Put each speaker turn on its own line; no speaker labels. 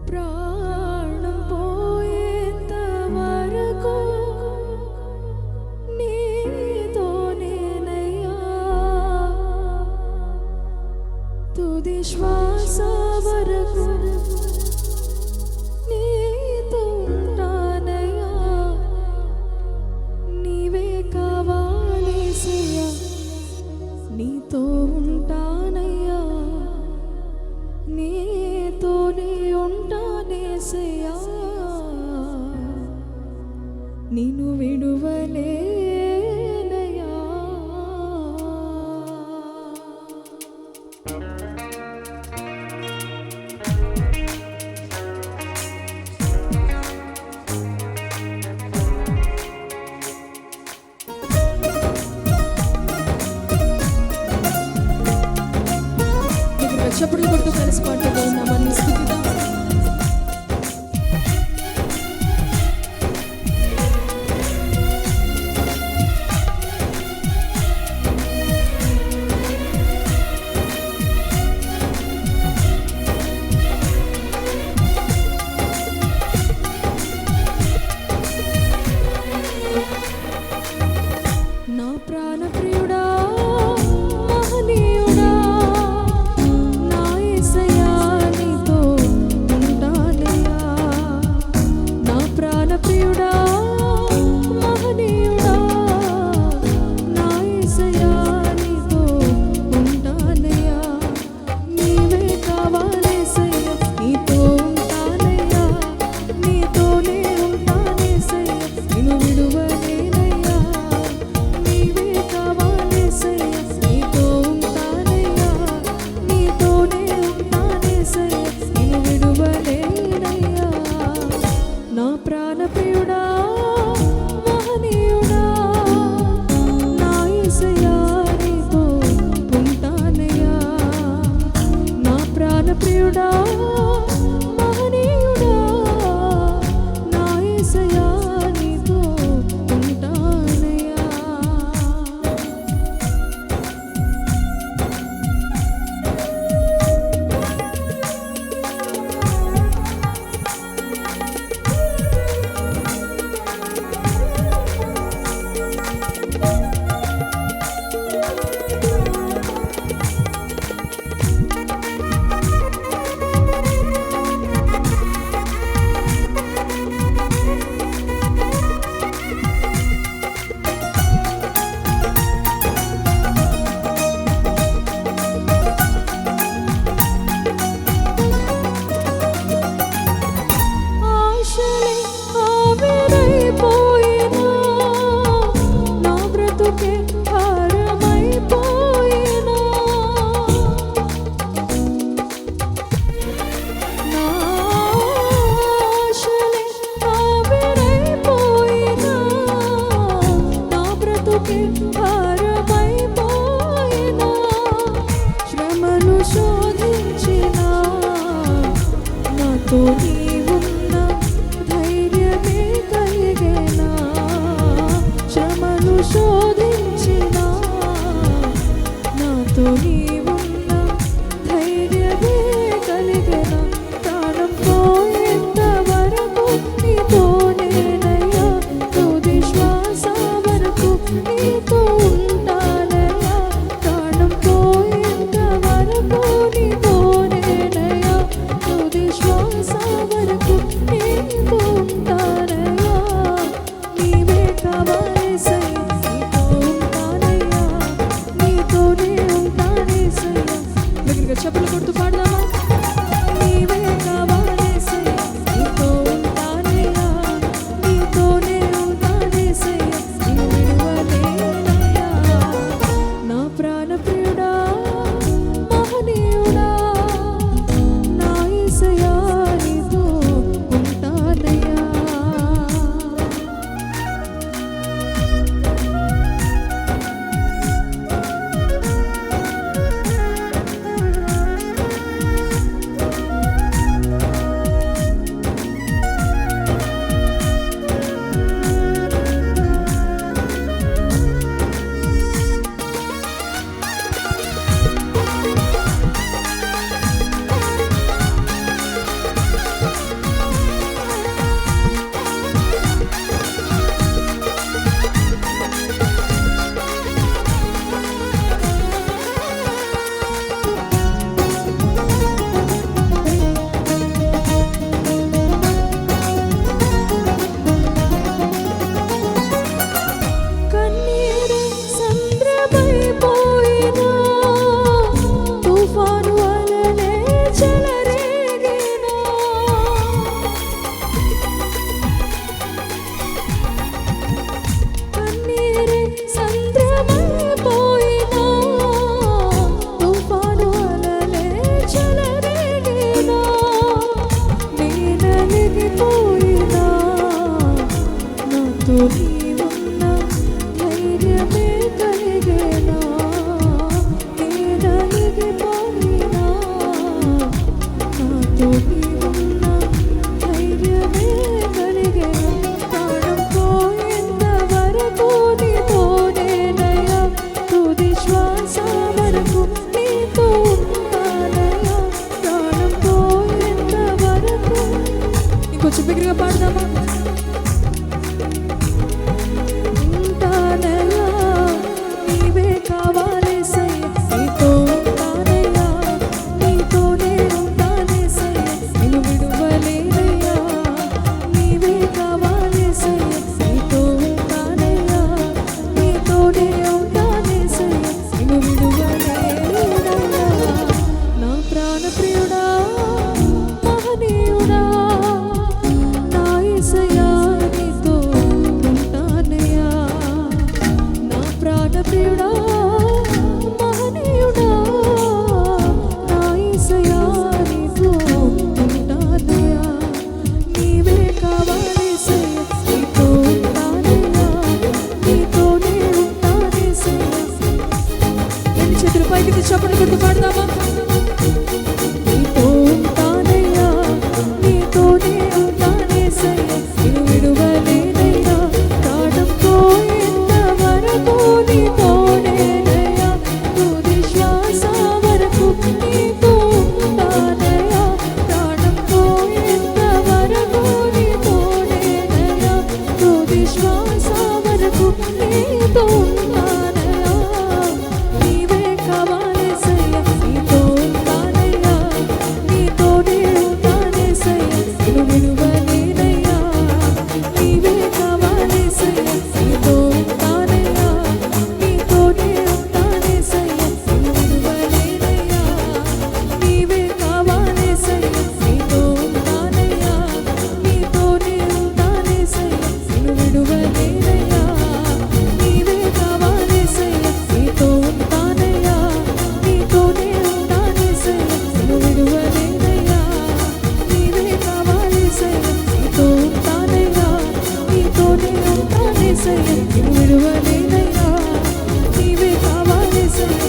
ప్రాణం పోయేంత వరకు నీతోనేనయ్యా, తుది శ్వాస వరకు నీతో ఉంటానయ్యా. నీవే కావాలేసయ్యా, నీతో ఉంటానయ్యా, నీతోనే ఉంటానేసయ్యా, నిన్ను విడువలేనయ్యా. చప్పుడు కొడుతూ కలిసి పాటగా ఉన్నామని స్థుతిద్దాం. నా ప్రాణ ప్రియుడా, మహనీయుడా, నా యేసయ్యా నీతో ఉంటానయ్యా. నా ప్రాణ ప్రియుడా, మహనీయుడా, నా యేసయ్యా నీతో ఉంటానయ్యా. నీవే కావాలేసయ్యా, నీతో ఉంటానయ్యా, నీతోనే ఉంటానేసయ్యా, నిన్ను విడువలేనయ్యా. నీవే కావాలేసయ్యా, నీతో ఉంటానయ్యా, నీతోనే ఉంటానేసయ్యా, నిన్ను విడువలేనయ్యా. నా ప్రాణ ప్రియుడా, మహనీయుడా, నా యేసయ్యా నీతో ఉంటానయ్యా. నా ప్రాణ ప్రియుడా, మహనీయుడా, నా యేసయ్యా నీతో ఉంటానయ్యా. ఆశలే ఆవిరైపోయినా, నా బ్రతుకే భారమైపోయినా, నా ఆశలే ఆవిరైపోయినా, నా బ్రతుకే భారమైపోయినా, శ్రమలు శోధించినా నాతో నీవున్న ధైర్యమే కలిగేనా. శ్రమలు శోధించినా నాతో నీవున్న ధైర్యమే కలిగేనా. ప్రాణం పోయేంత వరకు నీతోనేనయ్యా, తుది శ్వాస వరకు నీతో ఉంటానయ్యా. ప్రాణం పోయేంత వరకు నీతోనేనయ్యా, తుది శ్వాస వరకు నీతో ఉంటానయ్యా. నీవే కావాలేసయ్యా, నీతో ఉంటానయ్యా, నీతోనే ఉంటానేసయ్యా. దగ్గరగా చెప్పులు కొడుతూ పాడదామా? నీవే కావాలేసయ్యా, నీతో ఉంటానయ్యా, నీతోనే ఉంటానేసయ్యా, నిన్ను విడువలేనయ్యా. నా ప్రాణ ప్రియుడా, మహనీయుడా, నా యేసయ్యా నీతో ఉంటానయ్యా. ప్రియుడా మహనీయుడా నా యేసయ్యా నీతో ఉంటానయ్యా నీవే కావాలేసయ్యా నీతో ఉంటానయ్యా నీతోనే ఉంటానేసయ్యా ఎన్ని చేతులు పైకి చప్పట్లు కొడుతూ పాడదామా నీతో ఉంటానయ్యా నీతోనే ఉంటానేసయ్యా నిన్ను విడువలేనయ్యా ప్రాణంతో ఎంతవరకు నీతోనేనయ్యా తుది శ్వాస వరకు నీతో ఉంటానయ్యా ప్రాణంతో ఎంతవరకు నీతోనేనయ్యా తుది శ్వాస వరకు నీతో ఉంటానయ్యా నీవే కావాలేసయ్యా నీతో ఉంటానయ్యా నీతోనే ఉంటానేసయ్యా నిన్ను విడువలేనయ్యా నీవే కావాలేసయ్యా నీతో ఉంటానయ్యా నీతోనే ఉంటానేసయ్యా నిన్ను విడువలేనయ్యా నీవే కావాలేసయ్యా నీతో ఉంటానయ్యా నీతోనే ఉంటానేసయ్యా నిన్ను విడువలేనయ్యా నీవే కావాలేసయ్యా నీతో ఉంటానయ్యా నీతోనే ఉంటానేసయ్యా నిన్ను విడువలేనయ్యా నీవే కావాలేసయ్యా నీతో ఉంటానయ్యా నీతోనే ఉంటానేసయ్యా నిన్ను విడువలేనయ్యా నీవే కావాలేసయ్యా